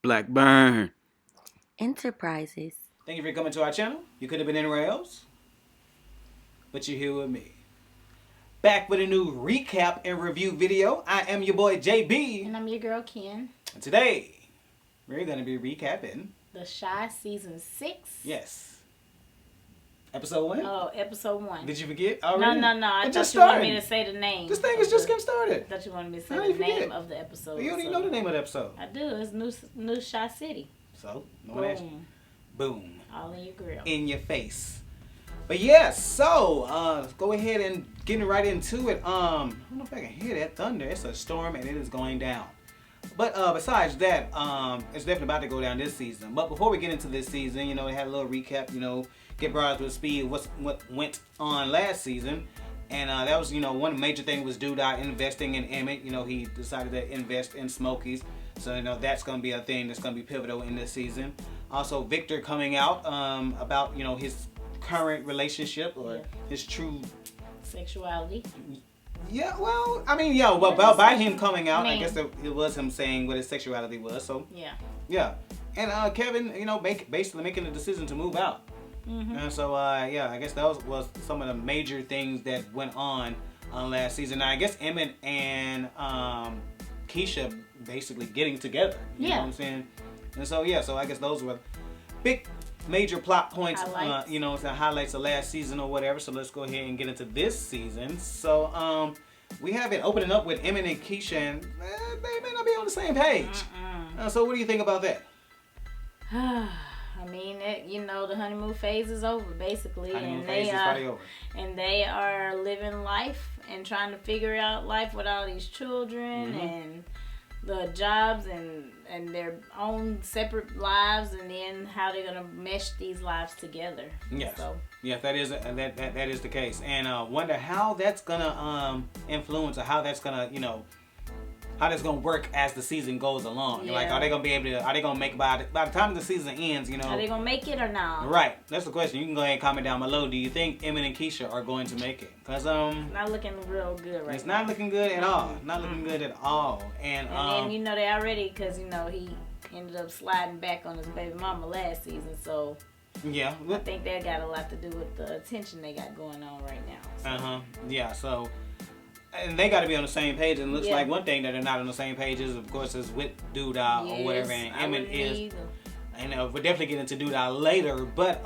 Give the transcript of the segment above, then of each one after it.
Blackburn Enterprises. Thank you for coming to our channel. You could have been anywhere else, but you're here with me. Back with a new recap and review video. I am your boy JB. And I'm your girl Ken. And today, we're going to be recapping The Shy Season 6. Yes. Episode 1? Oh, episode 1. Did you forget already? No. I It thought just you wanted started. me to say the name. This thing is just getting started. I thought you wanted me to say How the you forget? name of the episode. You don't even know the name of the episode. I do. It's New Shy City. So, no one asked you. Boom. Boom. All in your grill. In your face. But yes, so let's go ahead and getting right into it. I don't know if I can hear that thunder. It's a storm and it is going down. But besides that, it's definitely about to go down this season. But before we get into this season, we had a little recap, get brought up to speed what went on last season. And that was, one major thing was Douda investing in Emmett. He decided to invest in Smokies. So, that's going to be a thing that's going to be pivotal in this season. Also, Victor coming out about, his current relationship or his true sexuality. Yeah, well, by him coming out, I guess it was him saying what his sexuality was. So yeah, and Kevin, basically making the decision to move out. And so I guess that was some of the major things that went on last season. Now I guess Emmett and Keisha basically getting together. You know what I'm saying? And so so I guess those were big major plot points, the highlights of last season or whatever. So let's go ahead and get into this season. So we have it opening up with Emmett and Keisha, and they may not be on the same page. So what do you think about that? I mean, the honeymoon phase is over basically, Honeymoon phase is probably over. And they are living life and trying to figure out life with all these children and the jobs and their own separate lives, and then how they're gonna mesh these lives together. Yes, so. Yes, that is the case, and wonder how that's gonna influence, or how that's gonna how that's gonna work as the season goes along. Yeah. Like, are they gonna be able to? Are they gonna make by the time the season ends? Are they gonna make it or not? Right, that's the question. You can go ahead and comment down below. Do you think Emmett and Keisha are going to make it? Cause it's not looking real good right it's now. not looking good at all. Not looking good at all. And then they already, cause he ended up sliding back on his baby mama last season, so. Yeah, I think that got a lot to do with the attention they got going on right now. So. Yeah, so. And they got to be on the same page, and it looks like one thing that they're not on the same page is, of course, is with Douda or whatever, and Emmett is. And we'll definitely get into Douda later, but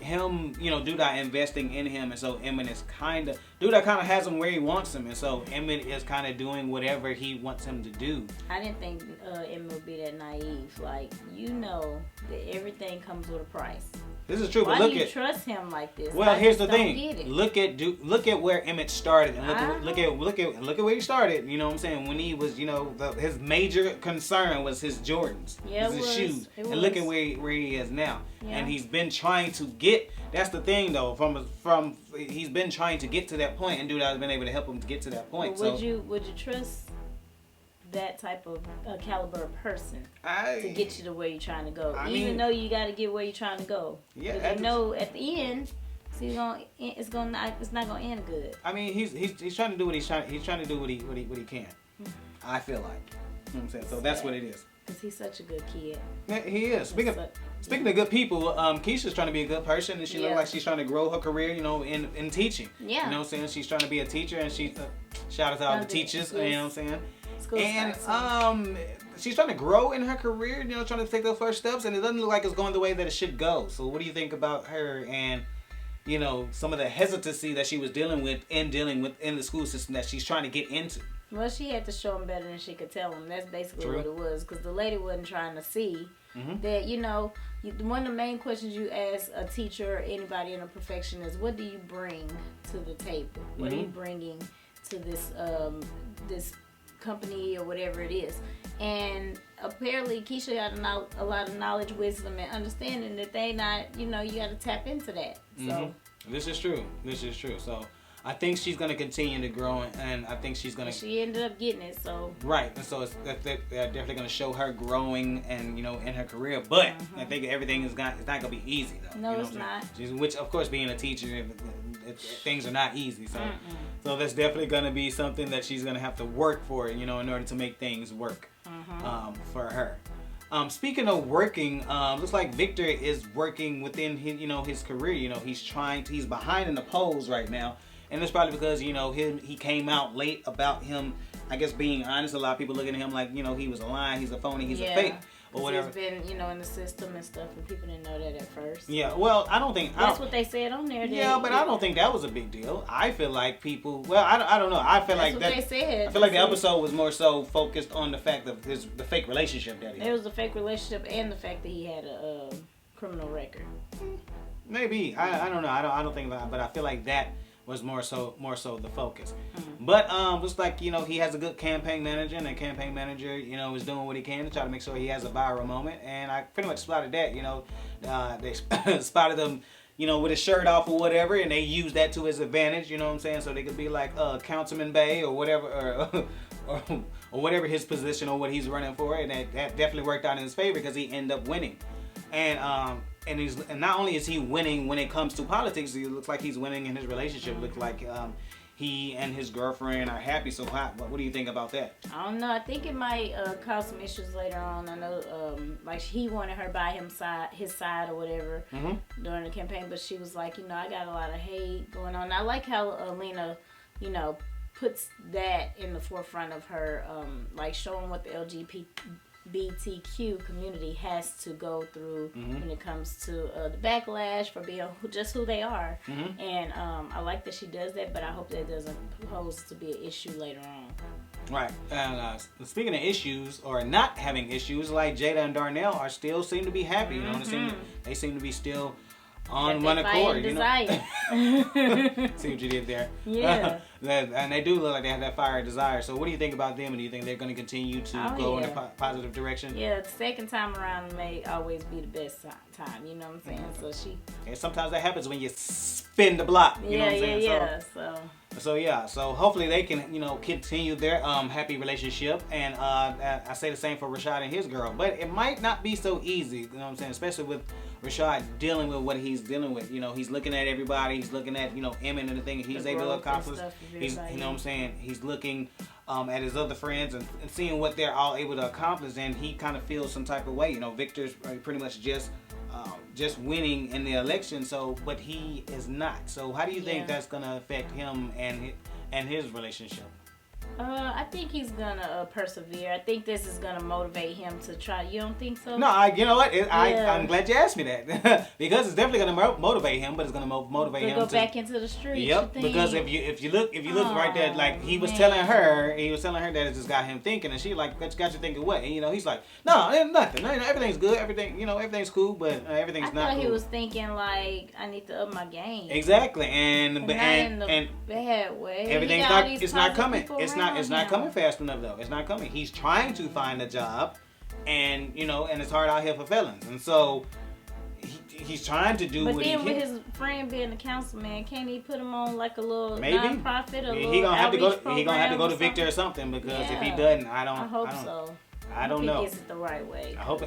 him, Douda investing in him, and so Emmett is Douda kind of has him where he wants him, and so Emmett is kind of doing whatever he wants him to do. I didn't think Emmett would be that naive. Like, that everything comes with a price. This is true, Why but do you trust him like this? Well, here's the thing. Look at where Emmett started, and look at where he started. You know what I'm saying? When he was, his major concern was his Jordans, his shoes, and look at where he is now. Yeah. And he's been trying to get. That's the thing, though. From he's been trying to get to that point, and Douda has been able to help him to get to that point. Well, would you trust that type of caliber of person to get you to where you're trying to go? Even though you got to get where you're trying to go. Yeah. At the end, it's not gonna end good. I mean, he's trying to do what he's trying to do what he can. I feel like. You know what I'm saying? So that's what it is. Because he's such a good kid. Yeah, he is. Speaking of good people, Keisha's trying to be a good person, and she looks like she's trying to grow her career, in teaching. Yeah. You know what I'm saying? She's trying to be a teacher, and she's shout out to all the teachers. You know what I'm saying? And she's trying to grow in her career, trying to take those first steps, and it doesn't look like it's going the way that it should go. So what do you think about her and some of the hesitancy that she was dealing with in the school system that she's trying to get into? Well, she had to show him better than she could tell him. That's basically what it was, because the lady wasn't trying to see that, one of the main questions you ask a teacher or anybody in a profession is, what do you bring to the table? What are you bringing to this company or whatever it is? And apparently Keisha got a lot of knowledge, wisdom, and understanding that they not, you got to tap into that. So This is true. So I think she's going to continue to grow, and I think she's going to. She ended up getting it, so. Right, and so they're definitely going to show her growing and in her career. But I think everything it's not going to be easy though. No, it's not. Which, of course, being a teacher, things are not easy. So that's definitely going to be something that she's going to have to work for, in order to make things work for her. Speaking of working, looks like Victor is working within his career. He's behind in the polls right now, and it's probably because he came out late about him. I guess being honest, a lot of people looking at him like he was a lie, he's a phony, he's a fake. Or whatever. He's been, in the system and stuff, and people didn't know that at first. Yeah, well, I don't think... That's what they said on there. Yeah, but I don't think that was a big deal. I feel like people... Well, I don't know. I feel like that's what they said. I feel like the episode was more so focused on the fact of the fake relationship that he had. It was the fake relationship and the fact that he had a criminal record. Maybe. I don't know. I don't think that, but I feel like that was more so the focus. Mm-hmm. But looks like he has a good campaign manager, and the campaign manager is doing what he can to try to make sure he has a viral moment. And I pretty much spotted that. They spotted him with his shirt off or whatever, and they used that to his advantage. You know what I'm saying? So they could be like Councilman Bay or whatever, or whatever his position or what he's running for, and that definitely worked out in his favor because he ended up winning. And not only is he winning when it comes to politics, it looks like he's winning in his relationship. Looks like he and his girlfriend are happy. So what do you think about that? I don't know. I think it might cause some issues later on. I know like he wanted her by his side or whatever during the campaign, but she was like, I got a lot of hate going on. I like how Lena, puts that in the forefront of her, like showing what the LGBTQ community has to go through when it comes to the backlash for being just who they are. And I like that she does that, but I hope that doesn't pose to be an issue later on. Right. And speaking of issues or not having issues, like Jada and Darnell are still seem to be happy. They seem to be still on one accord. See what you did there. Yeah. And they do look like they have that fire and desire. So what do you think about them? And do you think they're going to continue to go in a positive direction? Yeah, the second time around may always be the best time. You know what I'm saying? And sometimes that happens when you spin the block. You know what I'm saying? So hopefully they can, continue their happy relationship. And I say the same for Rashad and his girl. But it might not be so easy, you know what I'm saying? Especially with Rashad dealing with what he's dealing with. He's looking at everybody. He's looking at, Emmett and the thing he's able to accomplish. He's, he's looking at his other friends and seeing what they're all able to accomplish, and he kind of feels some type of way. Victor's pretty much just winning in the election, but he is not. So how do you think that's gonna affect him and his relationship? I think he's gonna persevere. I think this is gonna motivate him to try. You don't think so? No, you know what? I'm glad you asked me that because it's definitely gonna motivate him, but it's gonna motivate him to go back into the streets. Yep, because if you look right there, like he was telling her that it just got him thinking, and she like got you thinking what? And he's like, no, nothing. Everything's good. Everything's cool, but everything's not. I thought cool. He was thinking like I need to up my game. Exactly, and bad way. Everything's not. It's not coming. It's not coming fast enough though. It's not coming. He's trying to find a job, and and it's hard out here for felons, and so he's trying to do what he can. But then with his friend being a councilman, can't he put him on like a little nonprofit? He gonna have to go to Victor or something because if he doesn't, I hope so. I don't know. He gets it the right way. I hope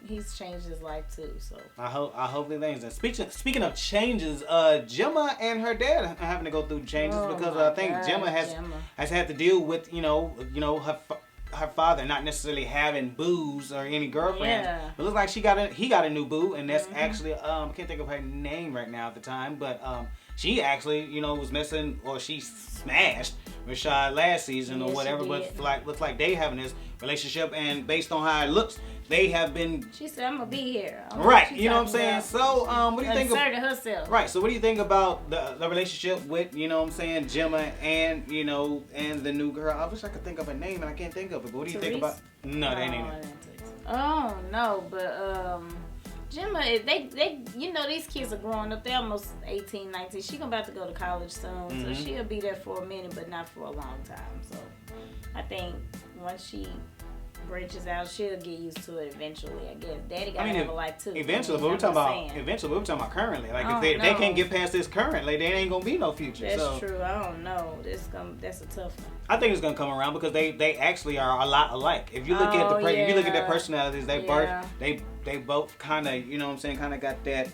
he's changed his life too. So I hope the things. And speaking of changes, Gemma and her dad are having to go through changes because I think Gemma has had to deal with her father not necessarily having boos or any girlfriends. Yeah. But it looks like he got a new boo, and that's actually I can't think of her name right now at the time, but she actually was messing, or she smashed Rashad last season or whatever. But looks like they having this relationship, and based on how it looks, they have been. She said, "I'm gonna be here." Right, you know what I'm saying. So, what do you think? Herself. Right. So, what do you think about the relationship with Gemma and and the new girl? I wish I could think of her name, and I can't think of it. But what do you think about? No, that ain't it. Oh no, but Gemma, they these kids are growing up. They're almost 18, 19. She about to go to college soon, so she'll be there for a minute, but not for a long time. So, I think once she branches out, she'll get used to it eventually. I guess Daddy gotta have a life too. Eventually, but we're talking about currently. Like if they can't get past this currently, there ain't gonna be no future. That's true. I don't know. That's a tough one. I think it's gonna come around because they actually are a lot alike. If you look at if you look at their personalities, they both kind of kind of got that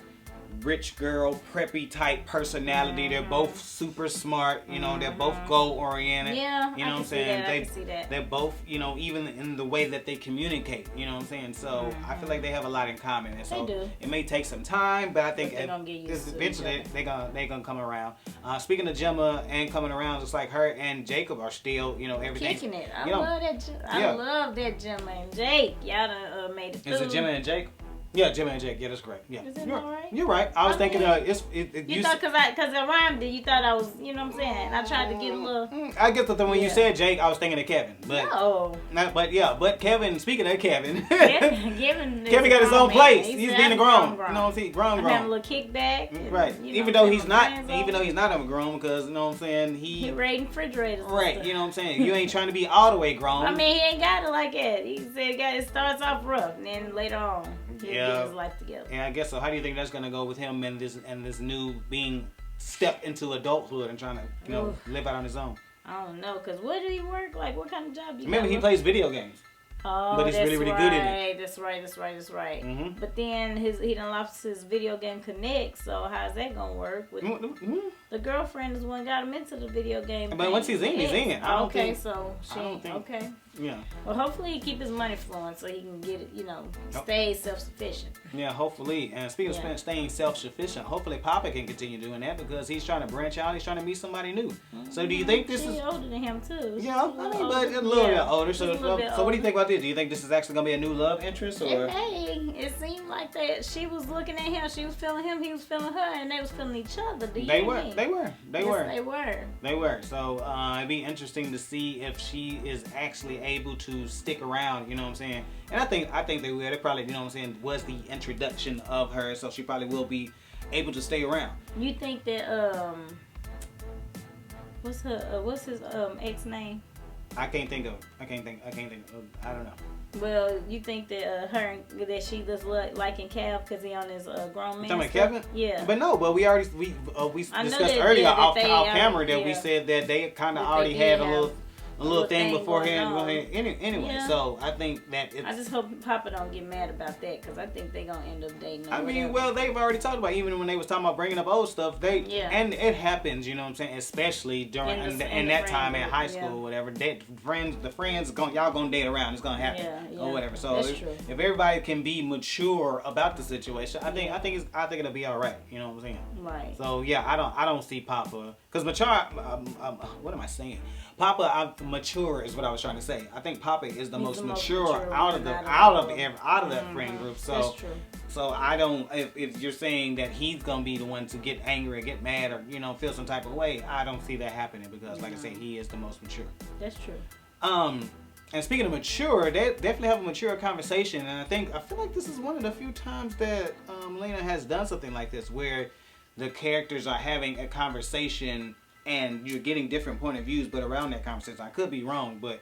rich girl, preppy type personality. They're both super smart. You know, they're both goal oriented. Yeah, you know what I'm saying. I can see that. They're both, you know, even in the way that they communicate. You know what I'm saying. So I feel like they have a lot in common. And so they do. It may take some time, but I think eventually they're gonna come around. Speaking of Gemma and coming around, it's like her and Jacob are still, you know, everything. Kicking it. I love that Gemma and Jake. Y'all done made it through. Is it Gemma and Jake? Yeah, Gemma and Jake. Yeah, that's correct. Yeah. Is it all right? You're right. I was thinking you thought because it rhymed it, you thought I was, you know what I'm saying? And I tried to get a little. I get that when you said Jake, I was thinking of Kevin. But no. But Kevin. Speaking of Kevin, Kevin got his own place. He's being grown. You know what I'm saying? Grown. Having a little kickback. Right. Even though he's not a grown, because you know what I'm saying, he raiding refrigerators. Right. You know what I'm saying. You ain't trying to be all the way grown. I mean, he ain't got it like that. He said it starts off rough, and then later on he'll get his life together. Yeah, I guess so. How do you think that's gonna go with him and this new being stepped into adulthood and trying to live out on his own? I don't know, cause where do he work? Like, what kind of job do you? Remember, he plays video games. Oh, but he's really good at it. That's right. Mm-hmm. But then he done lost his video game connect. So how's that gonna work? The girlfriend is one got him into the video game. But once he's in, he's in. Okay. Yeah. Well, hopefully he keep his money flowing so he can get it. Stay self-sufficient. Yeah, hopefully. And speaking of staying self-sufficient, hopefully Papa can continue doing that because he's trying to branch out. He's trying to meet somebody new. So do you think this is? She's older than him too. Yeah, but a little bit older. So what do you think about this? Do you think this is actually gonna be a new love interest, or? Hey, it seemed like that. She was looking at him. She was feeling him. He was feeling her, and they was feeling each other. They were. So it'd be interesting to see if she is actually able to stick around. You know what I'm saying? And I think they will. They probably, you know what I'm saying, was the introduction of her, so she probably will be able to stay around. You think that what's his ex name? I can't think of. I don't know. Well, you think that that she just liking Cav because he on his grown man? Talking about Kevin? Yeah. But no, we discussed earlier off camera that we said that they kind of already had a little thing beforehand. Anyway, yeah. So I think that I just hope Papa don't get mad about that because I think they're gonna end up dating. Well, they've already talked about, even when they was talking about bringing up old stuff. And it happens, you know what I'm saying, especially during in that time in high school or whatever. The friends y'all gonna date around. It's gonna happen or whatever. So if everybody can be mature about the situation, I think it'll be all right. You know what I'm saying? Right. So yeah, I don't see Papa because mature. What am I saying? Papa, mature is what I was trying to say. I think Papa is the most mature out of that friend group. So that's true. So I don't. If you're saying that he's gonna be the one to get angry or get mad or feel some type of way, I don't see that happening because, like I said, he is the most mature. That's true. And speaking of mature, they definitely have a mature conversation, and I feel like this is one of the few times that Lena has done something like this, where the characters are having a conversation. And you're getting different point of views, but around that conversation, I could be wrong, but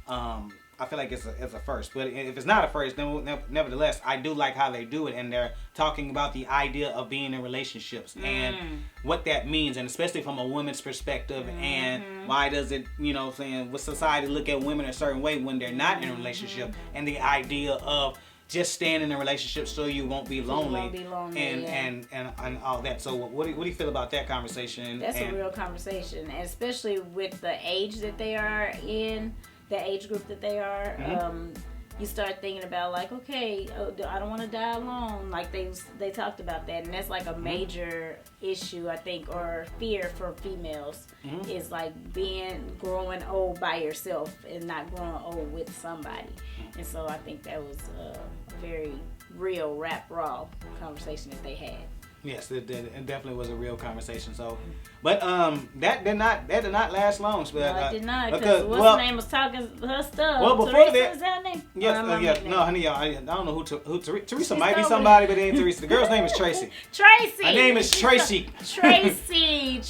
I feel like it's a first. But if it's not a first, then nevertheless, I do like how they do it, and they're talking about the idea of being in relationships and what that means, and especially from a woman's perspective, and why does it, saying, would society look at women a certain way when they're not in a relationship, and the idea of just staying in a relationship so you won't be lonely, and all that. So what do you feel about that conversation? That's a real conversation, especially with the age that they are in, the age group that they are. You start thinking about like, okay, I don't want to die alone. Like they talked about that, and that's like a major issue, I think, or fear for females is like growing old by yourself and not growing old with somebody. And so I think that was a very real raw conversation that they had. Yes, it definitely was a real conversation. So, but that did not last long. But, no, it did not because what's her name was talking her stuff. Well, before Teresa, that, is that her name? Yes, no, honey, I don't know who Teresa might be somebody, but it ain't Teresa. The girl's name is Tracy. Tracy. Her name is Tracy. Tracy.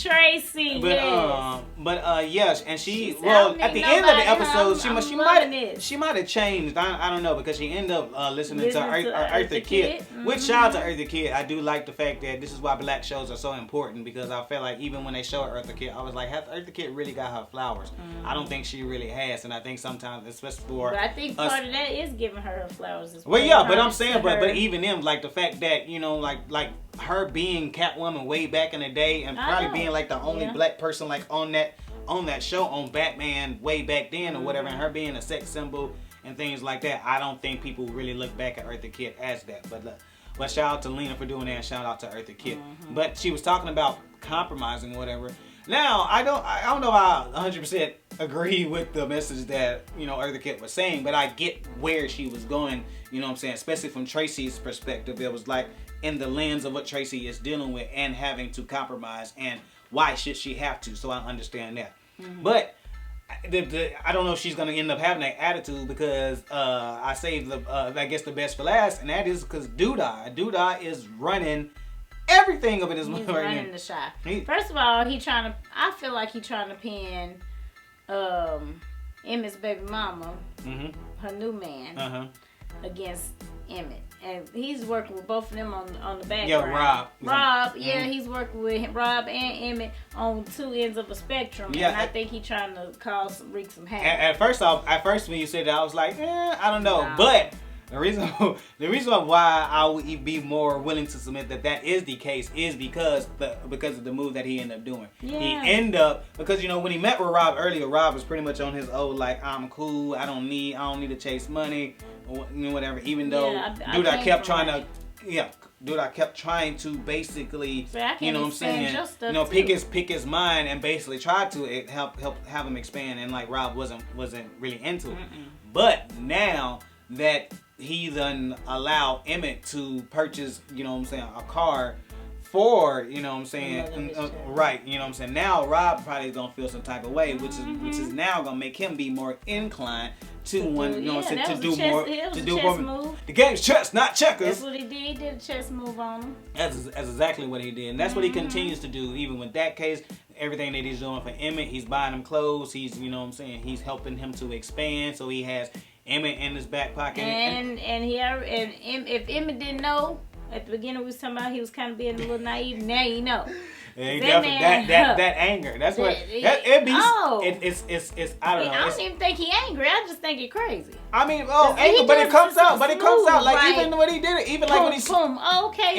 But yes, and she at the end of the episode, she might have changed. I don't know because she ended up listening to Eartha Kitt. Which shout out to Eartha Kitt. I do like the fact at, this is why black shows are so important, because I feel like even when they show Eartha Kitt, I was like, has Eartha Kitt really got her flowers? I don't think she really has, and I think sometimes, especially for But I think part of that is giving her flowers as well. Well, yeah, but I'm saying, but even them, like the fact that, you know, like her being Catwoman way back in the day, and probably being like the only black person like on that show, on Batman way back then or whatever, and her being a sex symbol and things like that, I don't think people really look back at Eartha Kitt as that. But shout out to Lena for doing that, and shout out to Eartha Kitt. But she was talking about compromising or whatever. Now, I don't know if I 100% agree with the message that, you know, Eartha Kitt was saying, but I get where she was going, you know what I'm saying, especially from Tracy's perspective. It was like in the lens of what Tracy is dealing with and having to compromise, and why should she have to, so I understand that. But I don't know if she's going to end up having that attitude, because I saved I guess the best for last, and that is because Douda is running everything of it is He's running the shop. First of all, I feel like he's trying to pin Emmett's baby mama, her new man, against Emmett. And he's working with both of them on the background. Yeah, Rob. He's working with Rob and Emmett on two ends of a spectrum. Yeah, and I think he's trying to wreak some havoc. At first when you said that, I was like, I don't know. No. But the reason why I would be more willing to submit that is the case is because of the move that he ended up doing. Yeah. He ended up, because, you know, when he met with Rob earlier, Rob was pretty much on his old, like, I'm cool, I don't need to chase money, or, you know, whatever. Even though Douda kept trying to basically, you know what I'm saying, you know, pick his mind and basically try to help have him expand, and like Rob wasn't really into it. But now that he then allowed Emmett to purchase, you know what I'm saying, a car for, you know what I'm saying, right, you know what I'm saying, now Rob probably is going to feel some type of way, which is now going to make him be more inclined to do more. The game's chess, not checkers. That's what he did. He did a chess move on him. That's exactly what he did, and that's what he continues to do, even with that case. Everything that he's doing for Emmett, he's buying him clothes, he's, you know what I'm saying, he's helping him to expand, so he has Emmett in his back pocket. And if Emmett didn't know, at the beginning we was talking about he was kind of being a little naive, now you know. That anger. That's what it be. It's I don't know. I don't even think he angry. I just think he crazy. I mean, anger, but it comes out. Like even when he did it, even like when he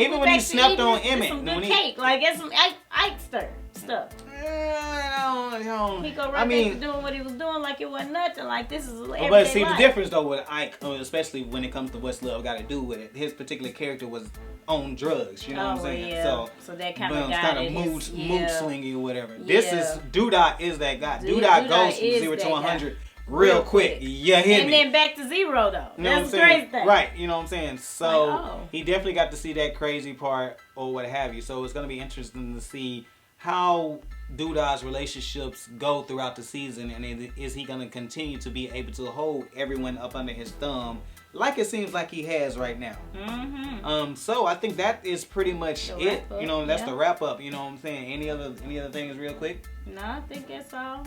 even when he snapped on Emmett, some good cake, like get some Ike stuff. He go right back to doing what he was doing like it wasn't nothing. Like this is everyday But see, life. The difference though with Ike, especially when it comes to what's love got to do with it, his particular character was on drugs. You know what I'm saying? Yeah. So that kind of mood swingy or whatever. This is Douda is that guy. Douda goes from 0 to 100 real quick. Yeah, and then back to 0 though. You know That's the crazy thing. Right, you know what I'm saying? So he definitely got to see that crazy part or what have you. So it's gonna be interesting to see how Douda's relationships go throughout the season, and is he going to continue to be able to hold everyone up under his thumb like it seems like he has right now. So I think that is pretty much it. You know, that's the wrap up. You know what I'm saying? Any other things real quick? No, I think that's all.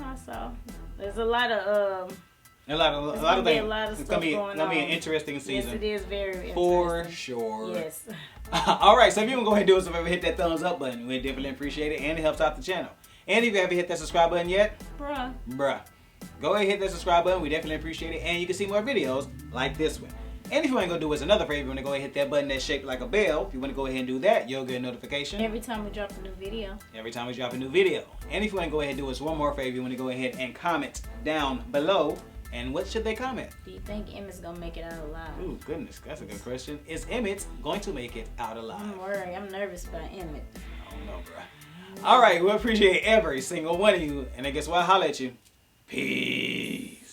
There's a lot of a lot of things. It's gonna be an interesting season. Yes, it is very interesting. For sure. Yes. All right, so if you want to go ahead and do us a favor, hit that thumbs up button. We definitely appreciate it, and it helps out the channel. And if you haven't hit that subscribe button yet, bruh, go ahead and hit that subscribe button. We definitely appreciate it, and you can see more videos like this one. And if you want to go do us another favor, you want to go ahead and hit that button that's shaped like a bell. If you want to go ahead and do that, you'll get a notification. Every time we drop a new video. And if you want to go ahead and do us one more favor, you want to go ahead and comment down below. And what should they comment? Do you think Emmett's going to make it out alive? Ooh, goodness. That's a good question. Is Emmett going to make it out alive? I'm worried. I'm nervous about Emmett. I don't know, bro. All right. We appreciate every single one of you. And I guess what? I'll holler at you. Peace.